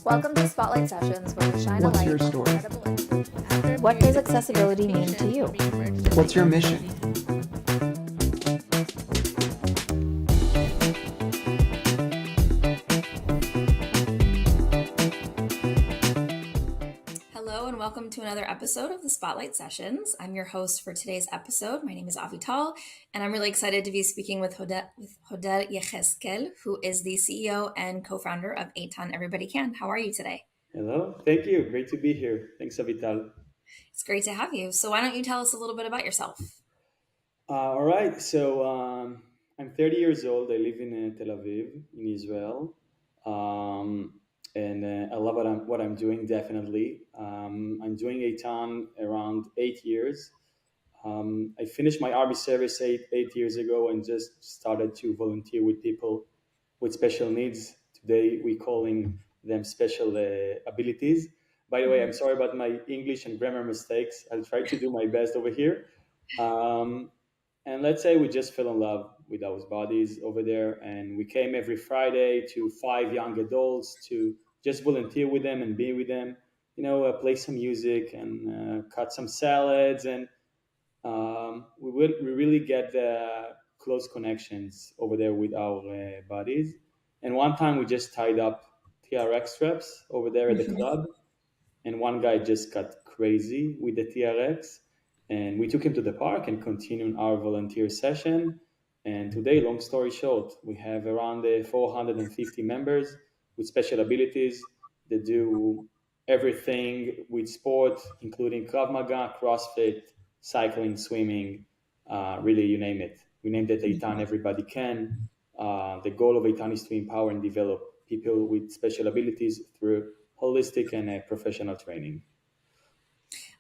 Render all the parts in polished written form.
Welcome to Spotlight Sessions, where we shine a What's light your on story? incredible. What does accessibility mean to you? What's your mission? Hello and welcome to another episode of the Spotlight Sessions. I'm your host for today's episode. My name is Avital, and I'm really excited to be speaking with Hodel Yeheskel, who is the CEO and co-founder of Eitan Everybody Can. How are you today? Hello, thank you. Great to be here. Thanks, Avital. It's great to have you. So why don't you tell us a little bit about yourself? All right, so I'm 30 years old. I live in Tel Aviv, in Israel, and I love what I'm doing. Definitely, I'm doing Eitan around 8 years. I finished my army service eight years ago and just started to volunteer with people with special needs. Today we calling them special abilities. By the way, I'm sorry about my English and grammar mistakes. I'll try to do my best over here. Um, and let's say we just fell in love with those bodies over there, and we came every Friday to 5 young adults to just volunteer with them and be with them. Play some music and cut some salads, and we really get the close connections over there with our bodies. And one time we just tied up TRX straps over there at the club, and one guy just got crazy with the TRX, and we took him to the park and continued our volunteer session. And today, long story short, we have around 450 members with special abilities that do everything with sport, including Krav Maga, CrossFit, cycling, swimming, really, you name it. We named it Eitan Everybody Can. The goal of Eitan is to empower and develop people with special abilities through holistic and professional training.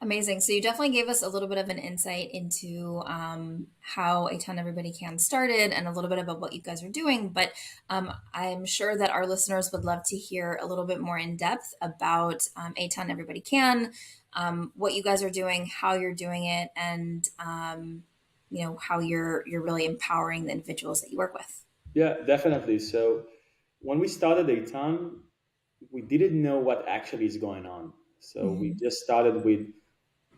Amazing. So you definitely gave us a little bit of an insight into how Eitan Everybody Can started and a little bit about what you guys are doing. But I'm sure that our listeners would love to hear a little bit more in depth about Eitan Everybody Can, what you guys are doing, how you're doing it, and how you're really empowering the individuals that you work with. Yeah, definitely. So when we started Eitan, we didn't know what actually is going on. So we just started with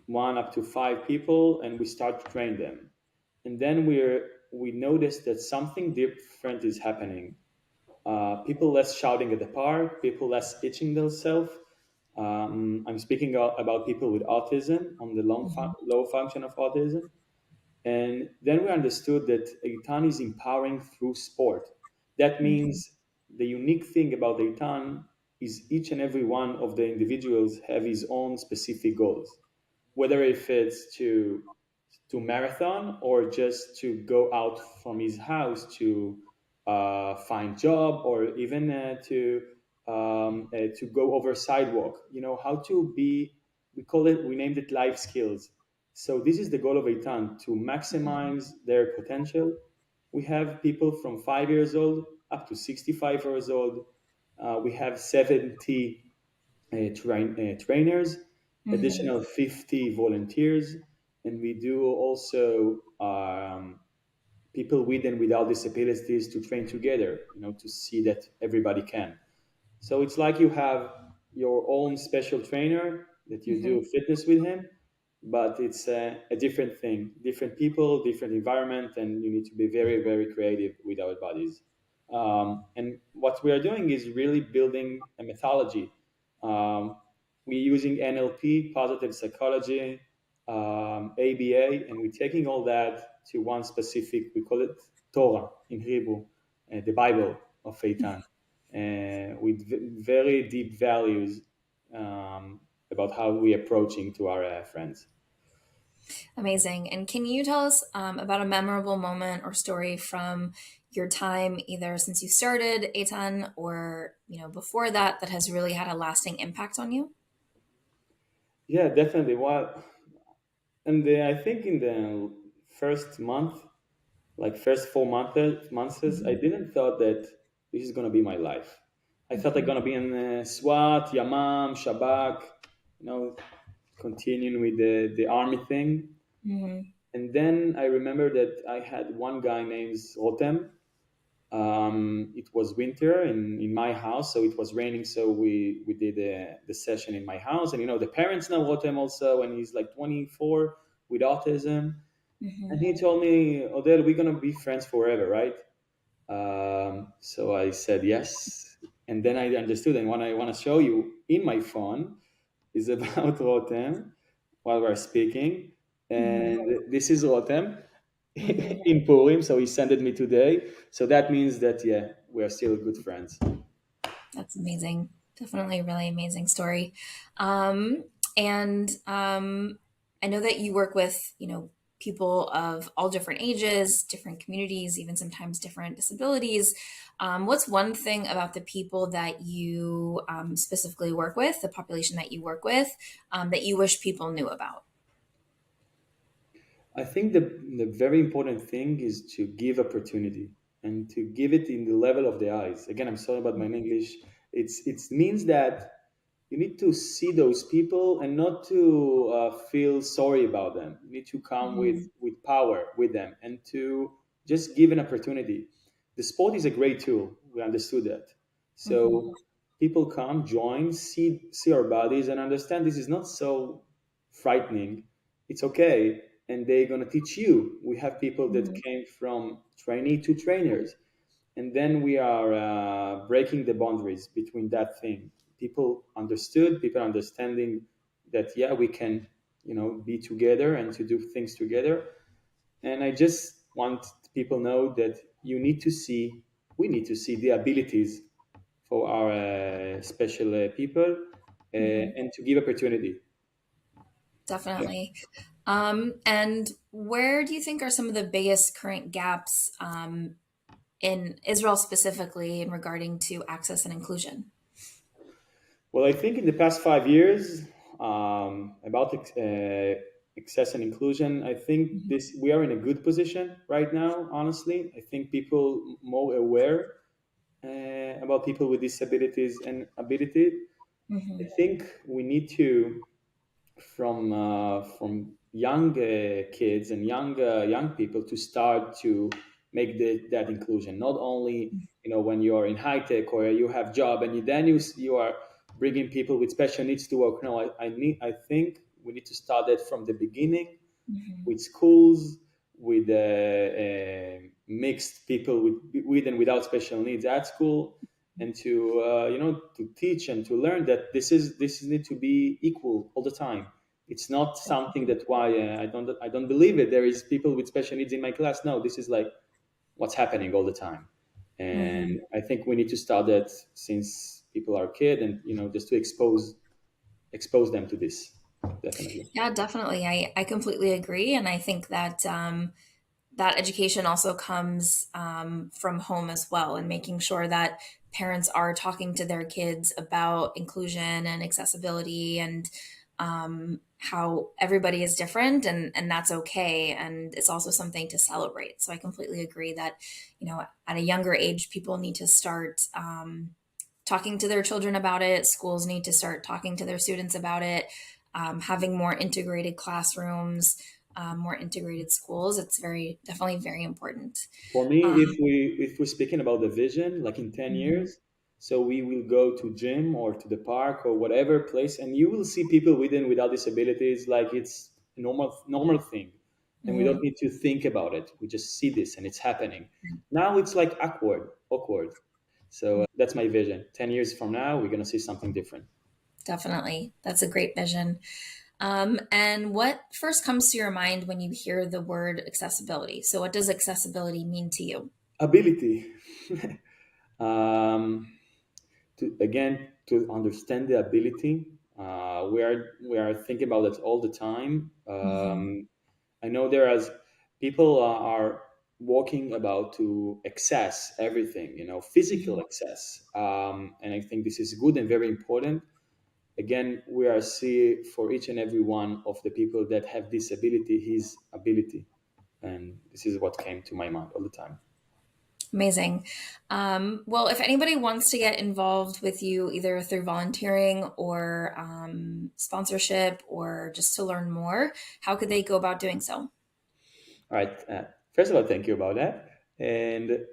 1 up to 5 people, and we start to train them. And then we noticed that something different is happening. People less shouting at the park, people less itching themselves. I'm speaking about people with autism, on the low function of autism. And then we understood that Eitan is empowering through sport. That means the unique thing about Eitan is each and every one of the individuals have his own specific goals, whether if it's to marathon or just to go out from his house to find job, or even to go over sidewalk. How to be. We named it life skills. So this is the goal of Eitan, to maximize their potential. We have people from 5 years old up to 65 years old. We have 70 trainers, additional 50 volunteers, and we do also people with and without disabilities to train together, to see that everybody can. So it's like you have your own special trainer that you do fitness with him, but it's a different thing, different people, different environment, and you need to be very, very creative with our bodies. And what we are doing is really building a methodology. We're using NLP, positive psychology, ABA, and we're taking all that to one specific, we call it Torah in Hebrew, the Bible of Eitan, with very deep values about how we're approaching to our friends. Amazing. And can you tell us about a memorable moment or story from your time, either since you started Eitan or before that has really had a lasting impact on you? Yeah, definitely. And I think in the first month, like first 4 months, I didn't thought that this is gonna be my life. I thought I'm gonna be in SWAT, Yamam, Shabak, you know, continuing with the army thing. Mm-hmm. And then I remember that I had one guy named Rotem, It was winter in my house, so it was raining. So we did the session in my house, and the parents know Rotem also, and he's like 24 with autism, and Mm-hmm. he told me, Odell, we're gonna be friends forever, right? So I said yes, and then I understood. And what I want to show you in my phone is about Rotem while we're speaking, Mm-hmm. and this is Rotem Mm-hmm. in Purim. So he sent it me today. So that means that yeah, we are still good friends. That's amazing. Definitely a really amazing story. And I know that you work with, people of all different ages, different communities, even sometimes different disabilities. What's one thing about the people that you specifically work with, the population that you work with, that you wish people knew about? I think the very important thing is to give opportunity and to give it in the level of the eyes. Again, I'm sorry about my English. It means that you need to see those people and not to feel sorry about them. You need to come Mhm. with power with them and to just give an opportunity. The sport is a great tool. We understood that. Mhm. So people come, join, see our bodies, and understand this is not so frightening. It's okay, and they're gonna teach you. We have people that Mhm. came from trainee to trainers, and then we are breaking the boundaries between that thing. People understanding that yeah, we can be together and to do things together. And I just want people know that we need to see the abilities for our special people, Mhm. and to give opportunity. Yeah. Definitely. And where do you think are some of the biggest current gaps in Israel specifically in regarding to access and inclusion? Well, I think in the past 5 years, about access and inclusion, I think Mhm. this we are in a good position right now. Honestly, I think people more aware about people with disabilities and ability. I Mhm. think we need to from young kids and young people to start to make that inclusion. Not only when you are in high tech or you have job and you are bringing people with special needs to work. No, I think we need to start that from the beginning Mhm. with schools, with mixed people with and without special needs at school, and to to teach and to learn that this need to be equal all the time. It's not something that why I don't believe it. There is people with special needs in my class. No, this is like what's happening all the time, Mhm. and I think we need to start that since people are kid, and just to expose them to this, definitely. Yeah, definitely. I completely agree. And I think that that education also comes from home as well, and making sure that parents are talking to their kids about inclusion and accessibility and how everybody is different, and that's okay. And it's also something to celebrate. So I completely agree that, at a younger age, people need to start talking to their children about it. Schools need to start talking to their students about it, having more integrated classrooms, more integrated schools. It's definitely very important. For me, Um, if we're speaking about the vision, like in 10 mhm, years, so we will go to gym or to the park or whatever place, and you will see people with and without disabilities like it's a normal thing, and we don't mhm. need to think about it. We just see this and it's happening. Now it's like awkward. So that's my vision. 10 years from now, we're gonna see something different. Definitely. That's a great vision. And what first comes to your mind when you hear the word accessibility? So, what does accessibility mean to you? Ability. um, to understand the ability. We are thinking about it all the time. Hmm. I know there as people are walking about to access everything, physical Hmm. access, and I think this is good and very important. Again, we are see for each and every one of the people that have disability his ability, and this is what came to my mind all the time. Amazing. Well, if anybody wants to get involved with you, either through volunteering or sponsorship or just to learn more, how could they go about doing so? All right. First of all, thank you about that. And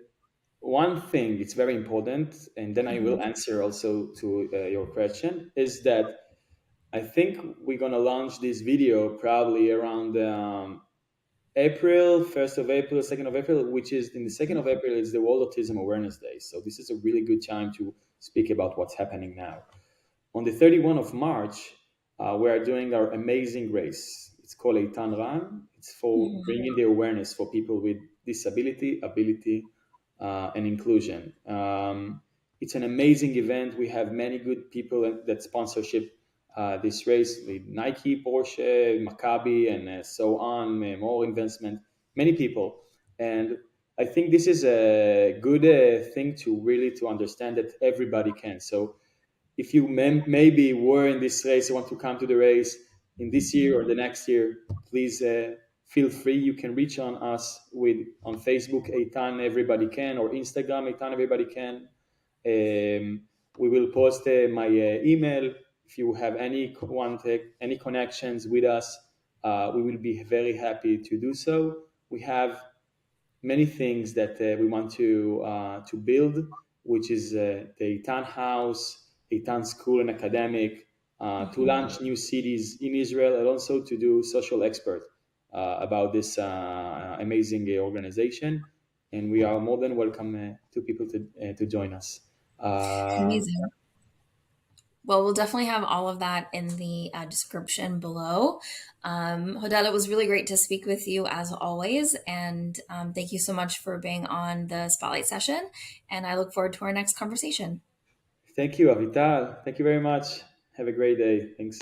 one thing it's very important, and then I will Mhm. answer also to your question, is that I think we're gonna launch this video probably around April, 1st of April, 2nd of April, which is in the 2nd of April is the World Autism Awareness Day. So this is a really good time to speak about what's happening now. On the 31st of March, we are doing our amazing race. It's called Eitan Run. It's for Mhm. bringing the awareness for people with disability, ability, and inclusion. It's an amazing event. We have many good people that sponsorship this race with Nike, Porsche, Maccabi, and so on, more investment, many people. And I think this is a good thing to really to understand that everybody can. So if you maybe were in this race, you want to come to the race in this year or the next year, please feel free. You can reach on us with on Facebook, Eitan Everybody Can, or Instagram, Eitan Everybody Can. We will post my email. If you have any contact, any connections with us, we will be very happy to do so. We have many things that we want to build, which is the Eitan House, Eitan School and Academic, to Mhm. launch new cities in Israel, and also to do social expert about this amazing organization. And we are more than welcome to people to join us. Uh, Amazing. Well, we'll definitely have all of that in the description below. Hodel, it was really great to speak with you as always. And thank you so much for being on the Spotlight session. And I look forward to our next conversation. Thank you, Avital. Thank you very much. Have a great day. Thanks.